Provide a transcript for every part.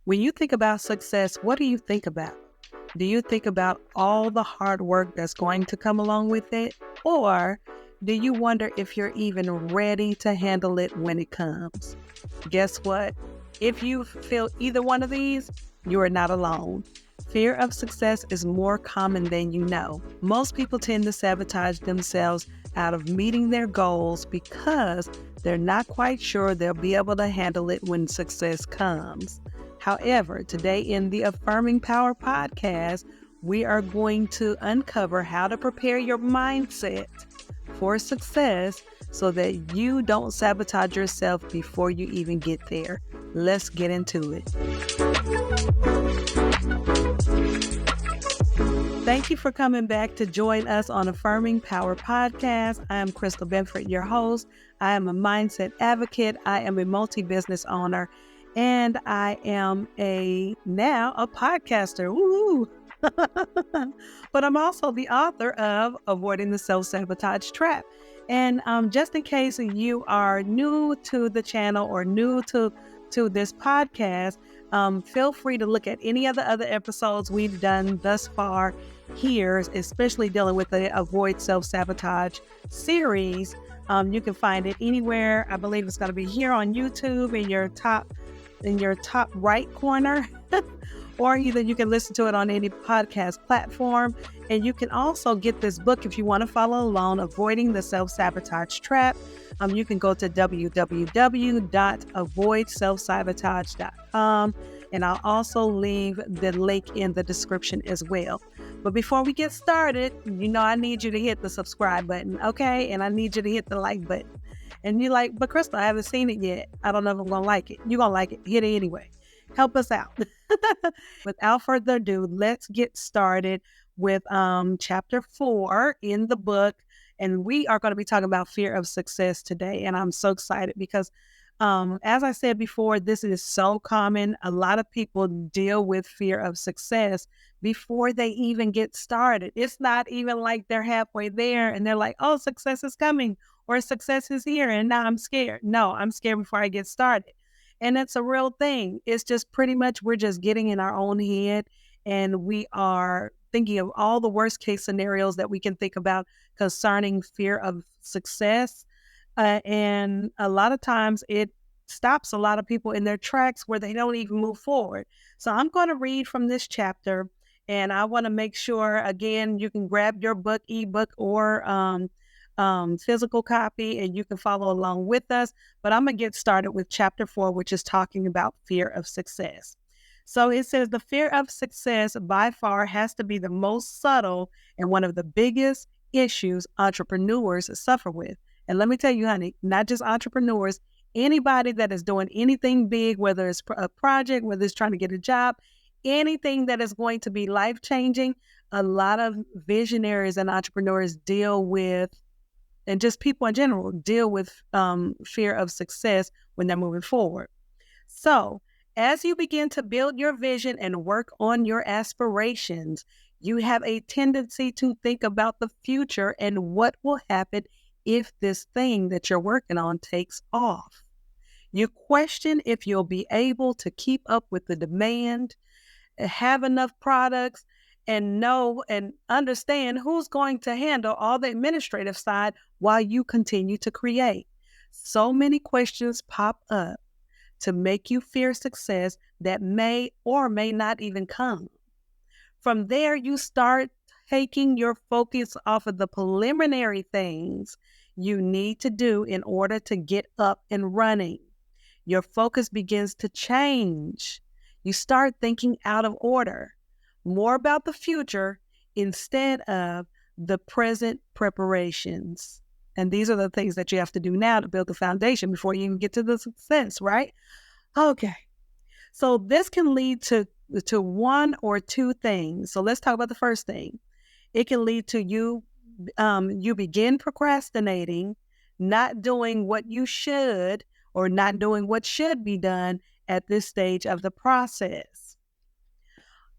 When you think about success, what do you think about? Do you think about all the hard work that's going to come along with it? Or do you wonder if you're even ready to handle it when it comes? Guess what? If you feel either one of these, you are not alone. Fear of success is more common than you know. Most people tend to sabotage themselves out of meeting their goals because they're not quite sure they'll be able to handle it when success comes. However, today in the Affirming Power Podcast, we are going to uncover how to prepare your mindset for success so that you don't sabotage yourself before you even get there. Let's get into it. Thank you for coming back to join us on Affirming Power Podcast. I am Crystal Benford, your host. I am a mindset advocate. I am a multi-business owner, and I am now a podcaster. Woo! But I'm also the author of Avoiding the Self-Sabotage Trap. And just in case you are new to the channel or new to this podcast, feel free to look at any of the other episodes we've done thus far here, especially dealing with the Avoid Self-Sabotage series. You can find it anywhere. I believe it's going to be here on YouTube in your top right corner, or either you can listen to it on any podcast platform. And you can also get this book if you want to follow along, Avoiding the Self-Sabotage Trap. You can go to www.avoidselfsabotage.com, and I'll also leave the link in the description as well. But before we get started, I need you to hit the subscribe button, okay? And I need you to hit the like button. And you're like, but Crystal, I haven't seen it yet. I don't know if I'm going to like it. You're going to like it. Hit it anyway. Help us out. Without further ado, let's get started with chapter 4 in the book. And we are going to be talking about fear of success today. And I'm so excited because, as I said before, this is so common. A lot of people deal with fear of success before they even get started. It's not even like they're halfway there and they're like, oh, success is coming or success is here and now I'm scared. No, I'm scared before I get started. And it's a real thing. It's just pretty much we're just getting in our own head and we are thinking of all the worst case scenarios that we can think about concerning fear of success. And a lot of times it stops a lot of people in their tracks where they don't even move forward. So I'm going to read from this chapter, and I want to make sure, again, you can grab your book, ebook, or physical copy, and you can follow along with us. But I'm going to get started with chapter 4, which is talking about fear of success. So it says the fear of success by far has to be the most subtle and one of the biggest issues entrepreneurs suffer with. And let me tell you, honey, not just entrepreneurs, anybody that is doing anything big, whether it's a project, whether it's trying to get a job, anything that is going to be life-changing, a lot of visionaries and entrepreneurs deal with, and just people in general, deal with fear of success when they're moving forward. So as you begin to build your vision and work on your aspirations, you have a tendency to think about the future and what will happen if this thing that you're working on takes off. You question if you'll be able to keep up with the demand, have enough products, and know and understand who's going to handle all the administrative side while you continue to create. So many questions pop up to make you fear success that may or may not even come. From there, you start taking your focus off of the preliminary things you need to do in order to get up and running. Your focus begins to change. You start thinking out of order, more about the future instead of the present preparations. And these are the things that you have to do now to build the foundation before you even get to the success, right? Okay. So this can lead to one or two things. So let's talk about the first thing. It can lead to you begin procrastinating, not doing what you should, or not doing what should be done at this stage of the process.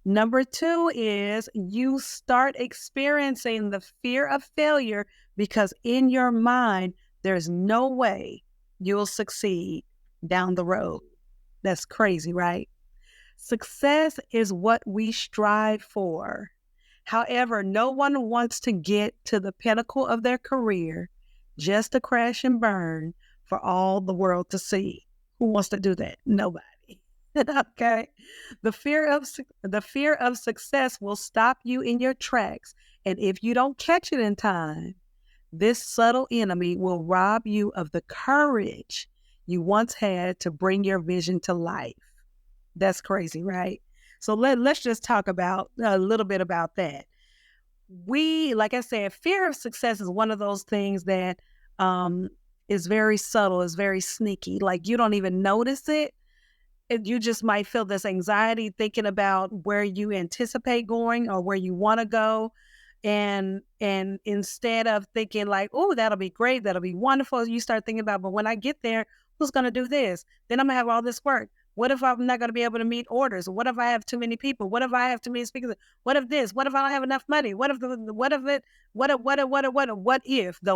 Number 2 is you start experiencing the fear of failure because in your mind, there's no way you'll succeed down the road. That's crazy, right? Success is what we strive for. However, no one wants to get to the pinnacle of their career just to crash and burn for all the world to see. Who wants to do that? Nobody. Okay. The fear of success will stop you in your tracks, and if you don't catch it in time, this subtle enemy will rob you of the courage you once had to bring your vision to life. That's crazy, right? So let's just talk about a little bit about that. Like I said, fear of success is one of those things that is very subtle, is very sneaky. Like you don't even notice it. You just might feel this anxiety thinking about where you anticipate going or where you want to go. And instead of thinking like, oh, that'll be great, that'll be wonderful, you start thinking about, but when I get there, who's going to do this? Then I'm going to have all this work. What if I'm not going to be able to meet orders? What if I have too many people? What if I have too many speakers? What if this? What if I don't have enough money? What if the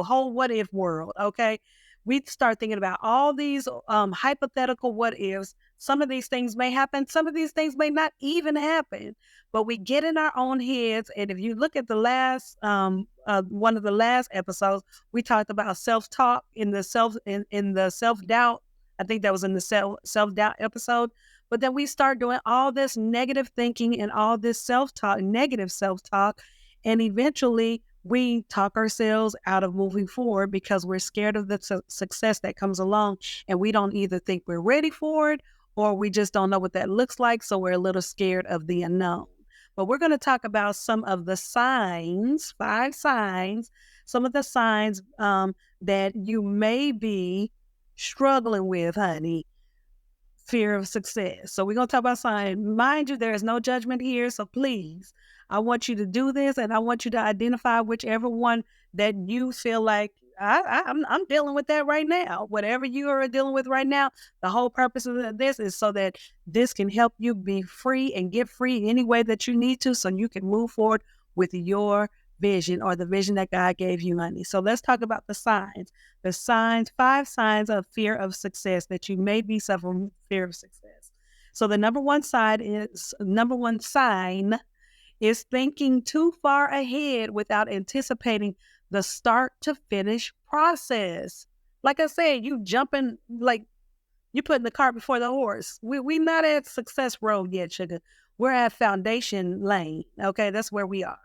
whole what if world? Okay. We start thinking about all these hypothetical what ifs. Some of these things may happen. Some of these things may not even happen, but we get in our own heads. And if you look at the last, one of the last episodes, we talked about self-talk in the self-doubt. I think that was in the self-doubt episode. But then we start doing all this negative thinking and all this self-talk, negative self-talk. And eventually we talk ourselves out of moving forward because we're scared of the success that comes along. And we don't either think we're ready for it or we just don't know what that looks like. So we're a little scared of the unknown. But we're going to talk about some of the signs, 5 signs, some of the signs that you may be struggling with, honey. Fear of success. So we're going to talk about signs. Mind you, there is no judgment here. So please, I want you to do this and I want you to identify whichever one that you feel like I'm dealing with that right now. Whatever you are dealing with right now, the whole purpose of this is so that this can help you be free and get free any way that you need to so you can move forward with your vision or the vision that God gave you, honey. So let's talk about the signs. The signs, 5 signs of fear of success that you may be suffering fear of success. So the number one sign is thinking too far ahead without anticipating the start to finish process. Like I said, you jumping, like you putting the cart before the horse. We not at success road yet, sugar. We're at foundation lane. Okay, that's where we are.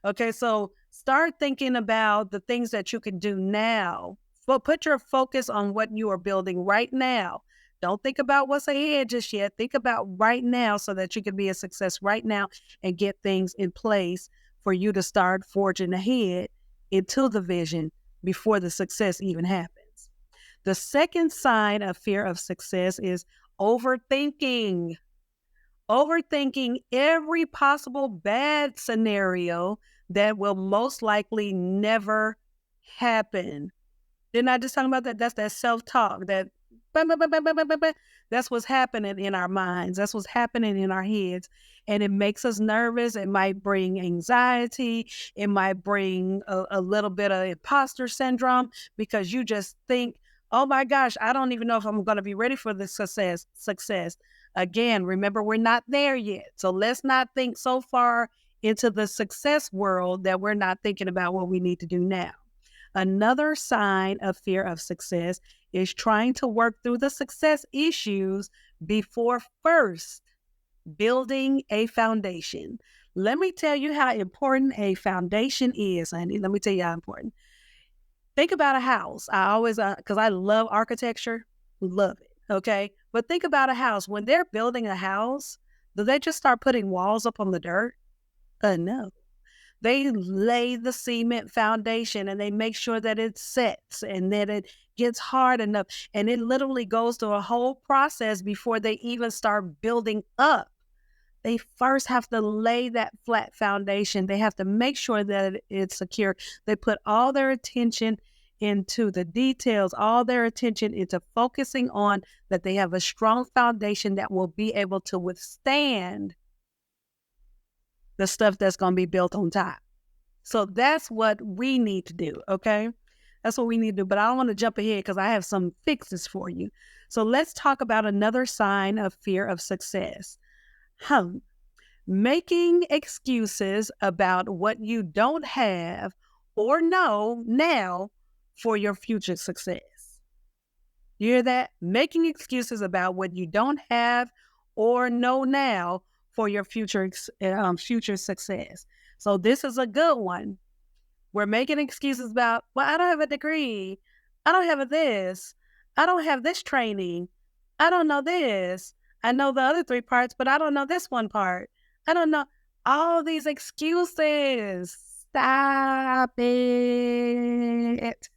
Okay, so start thinking about the things that you can do now. But put your focus on what you are building right now. Don't think about what's ahead just yet. Think about right now so that you can be a success right now and get things in place for you to start forging ahead into the vision before the success even happens. The second sign of fear of success is overthinking. Overthinking every possible bad scenario that will most likely never happen. Didn't I just talk about that? That's that self-talk, that's what's happening in our minds. That's what's happening in our heads. And it makes us nervous. It might bring anxiety. It might bring a little bit of imposter syndrome because you just think, oh my gosh, I don't even know if I'm going to be ready for this success. Again, remember, we're not there yet. So let's not think so far into the success world that we're not thinking about what we need to do now. Another sign of fear of success is trying to work through the success issues before first building a foundation. Let me tell you how important a foundation is, honey. Let me tell you how important. Think about a house. I always, because I love architecture, love it, okay? But think about a house. When they're building a house, do they just start putting walls up on the dirt? No. They lay the cement foundation and they make sure that it sets and that it gets hard enough. And it literally goes through a whole process before they even start building up. They first have to lay that flat foundation. They have to make sure that it's secure. They put all their attention into the details, all their attention into focusing on that they have a strong foundation that will be able to withstand the stuff that's going to be built on top. So that's what we need to do, okay? That's what we need to do. But I don't want to jump ahead because I have some fixes for you. So let's talk about another sign of fear of success. Hum. Making excuses about what you don't have or know now for your future success. You hear that? Making excuses about what you don't have or know now for your future success. So this is a good one. We're making excuses about, well, I don't have a degree. I don't have a this. I don't have this training. I don't know this. I know the other three parts, but I don't know this one part. I don't know all these excuses. Stop it.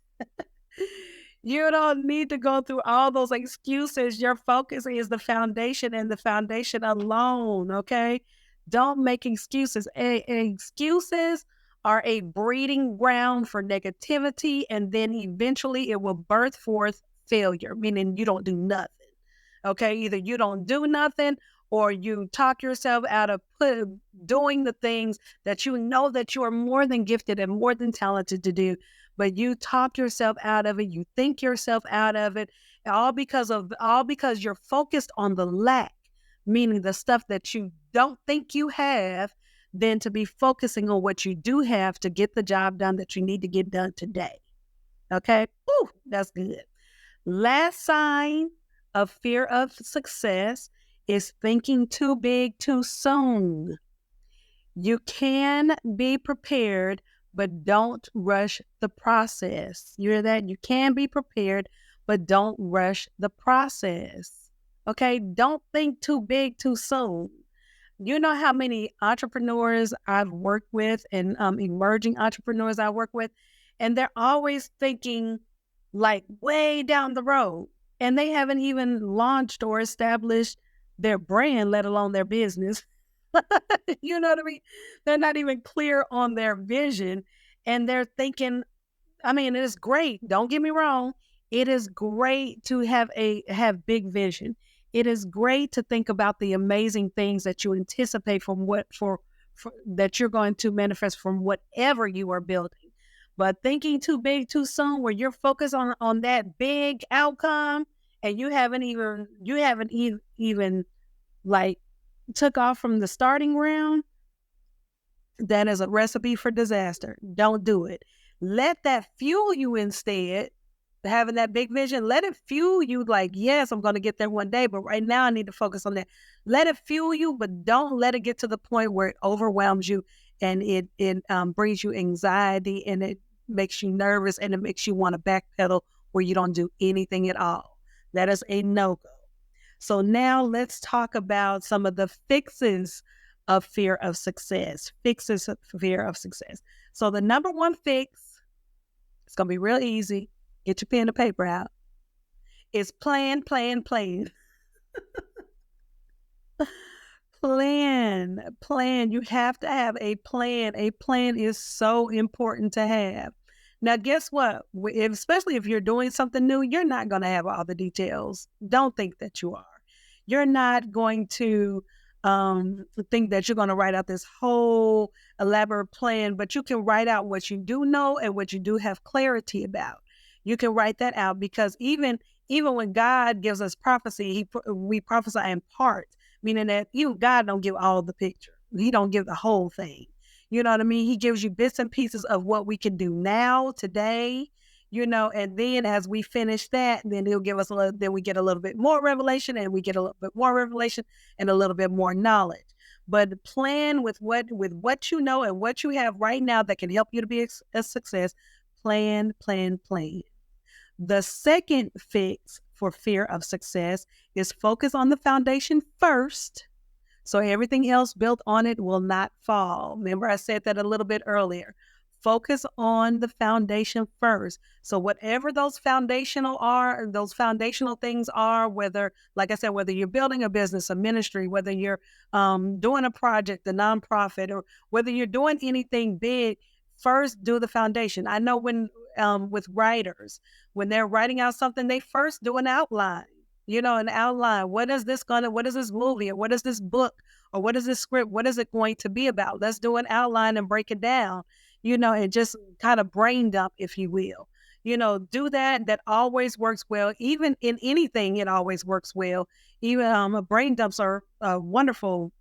You don't need to go through all those excuses. Your focus is the foundation and the foundation alone, okay? Don't make excuses. Excuses are a breeding ground for negativity, and then eventually it will birth forth failure, meaning you don't do nothing, okay? Either you don't do nothing or you talk yourself out of doing the things that you know that you are more than gifted and more than talented to do, but you talk yourself out of it, you think yourself out of it, all because you're focused on the lack, meaning the stuff that you don't think you have, than to be focusing on what you do have to get the job done that you need to get done today. Okay? Ooh, that's good. Last sign of fear of success is thinking too big too soon. You can be prepared, but don't rush the process. You hear that? You can be prepared, but don't rush the process. Okay? Don't think too big too soon. You know how many entrepreneurs I've worked with and emerging entrepreneurs I work with, and they're always thinking like way down the road, and they haven't even launched or established their brand, let alone their business. You know what I mean? They're not even clear on their vision, and they're thinking, I mean, it is great. Don't get me wrong. It is great to have big vision. It is great to think about the amazing things that you anticipate for that you're going to manifest from whatever you are building. But thinking too big too soon, where you're focused on that big outcome, and you haven't even like took off from the starting ground, that is a recipe for disaster. Don't do it. Let that fuel you instead. Having that big vision, let it fuel you like, yes, I'm going to get there one day, but right now I need to focus on that. Let it fuel you, but don't let it get to the point where it overwhelms you and it brings you anxiety and it makes you nervous and it makes you want to backpedal where you don't do anything at all. That is a no-go. So now let's talk about some of the fixes of fear of success. Fixes of fear of success. So the number one fix, it's going to be real easy. Get your pen and paper out. It's plan. Plan. You have to have a plan. A plan is so important to have. Now, guess what? Especially if you're doing something new, you're not going to have all the details. Don't think that you are. You're not going to think that you're going to write out this whole elaborate plan, but you can write out what you do know and what you do have clarity about. You can write that out, because even when God gives us prophecy, we prophesy in part, meaning that even God don't give all the picture. He don't give the whole thing. You know what I mean? He gives you bits and pieces of what we can do now, today, and then as we finish that, then he'll give us then we get a little bit more revelation, and we get a little bit more revelation and a little bit more knowledge. But plan with what you know and what you have right now that can help you to be a success. Plan. The second fix for fear of success is focus on the foundation first, so everything else built on it will not fall. Remember, I said that a little bit earlier. Focus on the foundation first. So whatever those foundational things are, whether, like I said, whether you're building a business, a ministry, whether you're doing a project, a nonprofit, or whether you're doing anything big, first do the foundation. I know when with writers, when they're writing out something, they first do an outline. An outline. What is this movie, or what is this book, or what is this script? What is it going to be about? Let's do an outline and break it down, and just kind of brain dump, if you will. do that. That always works well. Even in anything, it always works well. Even brain dumps are a wonderful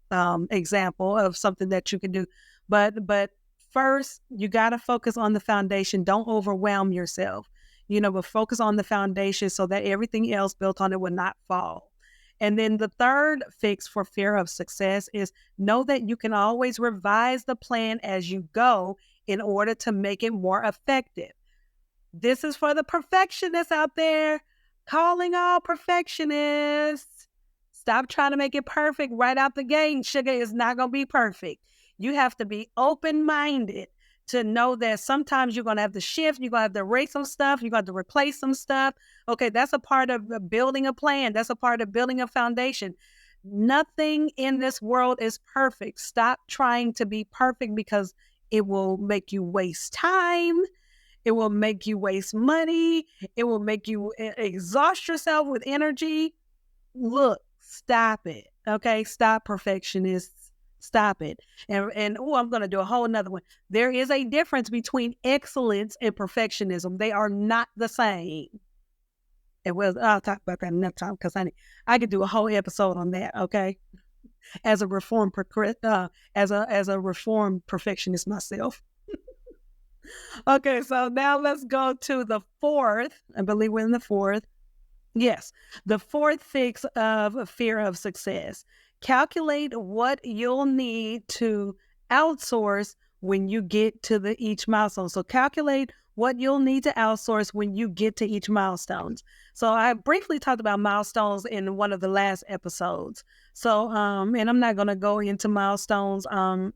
example of something that you can do. But first, you got to focus on the foundation. Don't overwhelm yourself, but focus on the foundation so that everything else built on it will not fall. And then the third fix for fear of success is know that you can always revise the plan as you go in order to make it more effective. This is for the perfectionists out there. Calling all perfectionists. Stop trying to make it perfect right out the gate. Sugar is not going to be perfect. You have to be open-minded to know that sometimes you're going to have to shift. You're going to have to erase some stuff. You're going to have to replace some stuff. Okay, that's a part of building a plan. That's a part of building a foundation. Nothing in this world is perfect. Stop trying to be perfect because it will make you waste time. It will make you waste money. It will make you exhaust yourself with energy. Look, stop it. Okay, stop, perfectionists. Stop it. And I'm going to do a whole nother one. There is a difference between excellence and perfectionism. They are not the same. And I'll talk about that another time because I could do a whole episode on that. Okay, as a reformed perfectionist myself. Okay, so now let's go to the fourth. I believe we're in the fourth. Yes, the fourth fix of fear of success. Calculate what you'll need to outsource when you get to each milestone. So calculate what you'll need to outsource when you get to each milestone. So I briefly talked about milestones in one of the last episodes. So, and I'm not going to go into milestones.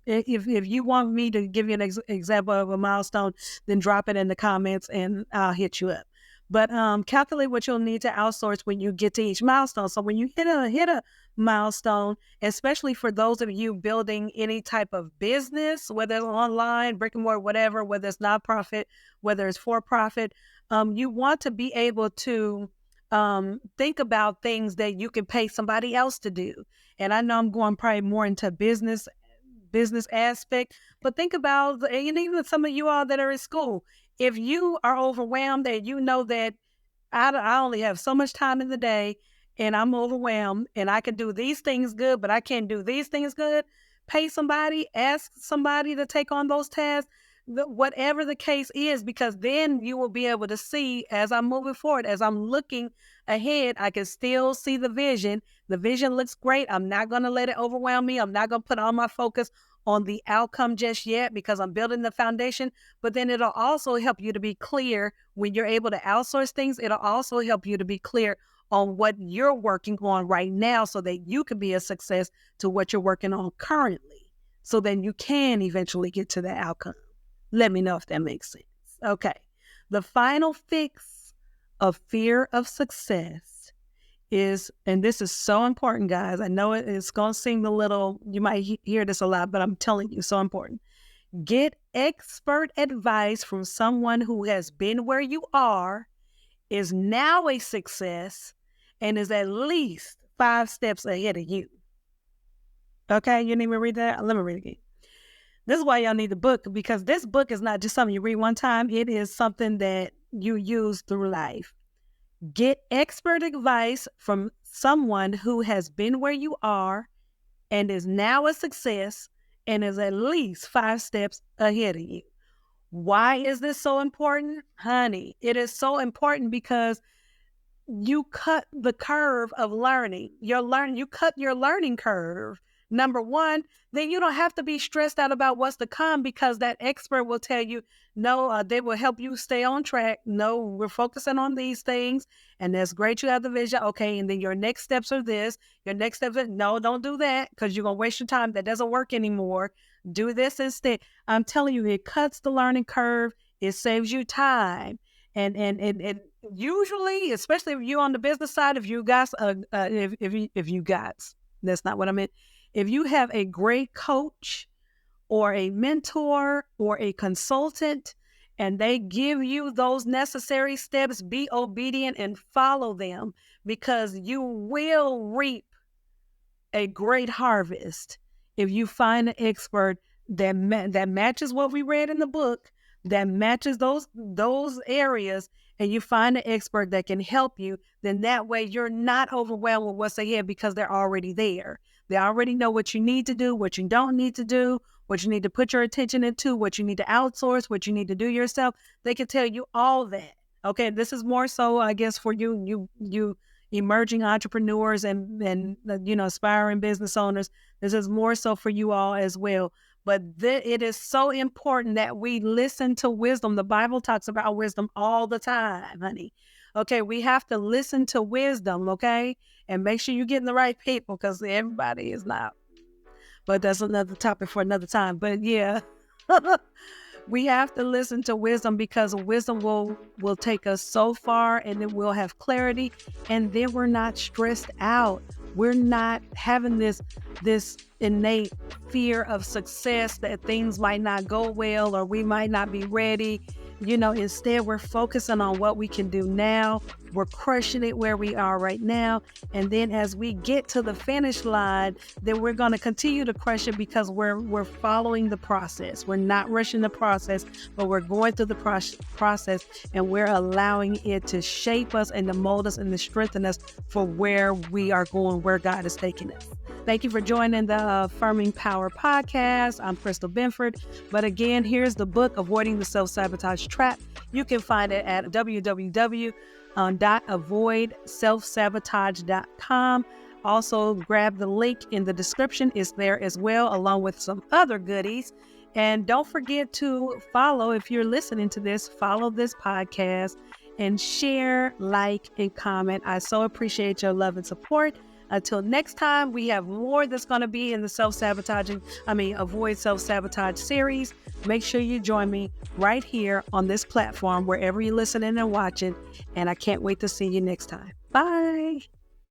If you want me to give you an example of a milestone, then drop it in the comments and I'll hit you up. But calculate what you'll need to outsource when you get to each milestone. So when you hit a milestone, especially for those of you building any type of business, whether it's online, brick and mortar, whatever, whether it's nonprofit, whether it's for profit, you want to be able to think about things that you can pay somebody else to do. And I know I'm going probably more into business aspect, but think about, and even some of you all that are in school, if you are overwhelmed and you know that I only have so much time in the day and I'm overwhelmed and I can do these things good, but I can't do these things good, pay somebody, ask somebody to take on those tasks, whatever the case is, because then you will be able to see as I'm moving forward, as I'm looking ahead, I can still see the vision. The vision looks great. I'm not going to let it overwhelm me. I'm not going to put all my focus on the outcome just yet because I'm building the foundation, but then it'll also help you to be clear when you're able to outsource things. It'll also help you to be clear on what you're working on right now so that you can be a success to what you're working on currently. So then you can eventually get to the outcome. Let me know if that makes sense. Okay. The final fix of fear of success is, and this is so important, guys. I know it's going to seem a little, you might hear this a lot, but I'm telling you, so important. Get expert advice from someone who has been where you are, is now a success, and is at least 5 steps ahead of you. Okay, you need me to read that? Let me read it again. This is why y'all need the book, because this book is not just something you read one time. It is something that you use through life. Get expert advice from someone who has been where you are and is now a success and is at least 5 steps ahead of you. Why is this so important? Honey, it is so important because you cut the curve of learning. You cut your learning curve. Number one, then you don't have to be stressed out about what's to come because that expert will tell you, no, they will help you stay on track. No, we're focusing on these things. And that's great. You have the vision. Okay. And then your next steps are this. Your next step is, no, don't do that because you're going to waste your time. That doesn't work anymore. Do this instead. I'm telling you, it cuts the learning curve. It saves you time. And usually, especially if you're on the business side, if you guys, that's not what I meant. If you have a great coach or a mentor or a consultant and they give you those necessary steps, be obedient and follow them because you will reap a great harvest if you find an expert that matches what we read in the book, that matches those areas, and you find an expert that can help you, then that way you're not overwhelmed with what's ahead because they're already there. They already know what you need to do, what you don't need to do, what you need to put your attention into, what you need to outsource, what you need to do yourself. They can tell you all that. Okay, this is more so, I guess, for you emerging entrepreneurs and aspiring business owners. This is more so for you all as well. But it is so important that we listen to wisdom. The Bible talks about wisdom all the time, honey. Okay, we have to listen to wisdom, okay? And make sure you're getting the right people, because everybody is not. But that's another topic for another time. But yeah, we have to listen to wisdom, because wisdom will take us so far, and then we'll have clarity, and then we're not stressed out. We're not having this innate fear of success, that things might not go well or we might not be ready. Instead, we're focusing on what we can do now. We're crushing it where we are right now. And then as we get to the finish line, then we're going to continue to crush it, because we're following the process. We're not rushing the process, but we're going through the process, and we're allowing it to shape us and to mold us and to strengthen us for where we are going, where God is taking us. Thank you for joining the Affirming Power Podcast. I'm Crystal Benford. But again, here's the book, Avoiding the Self-Sabotage Trap. You can find it at www.avoidselfsabotage.com. Also, grab the link in the description. It's there as well, along with some other goodies. And don't forget to follow, if you're listening to this, follow this podcast and share, like, and comment. I so appreciate your love and support. Until next time, we have more that's going to be in the Avoid Self-Sabotage series. Make sure you join me right here on this platform, wherever you're listening and watching. And I can't wait to see you next time. Bye.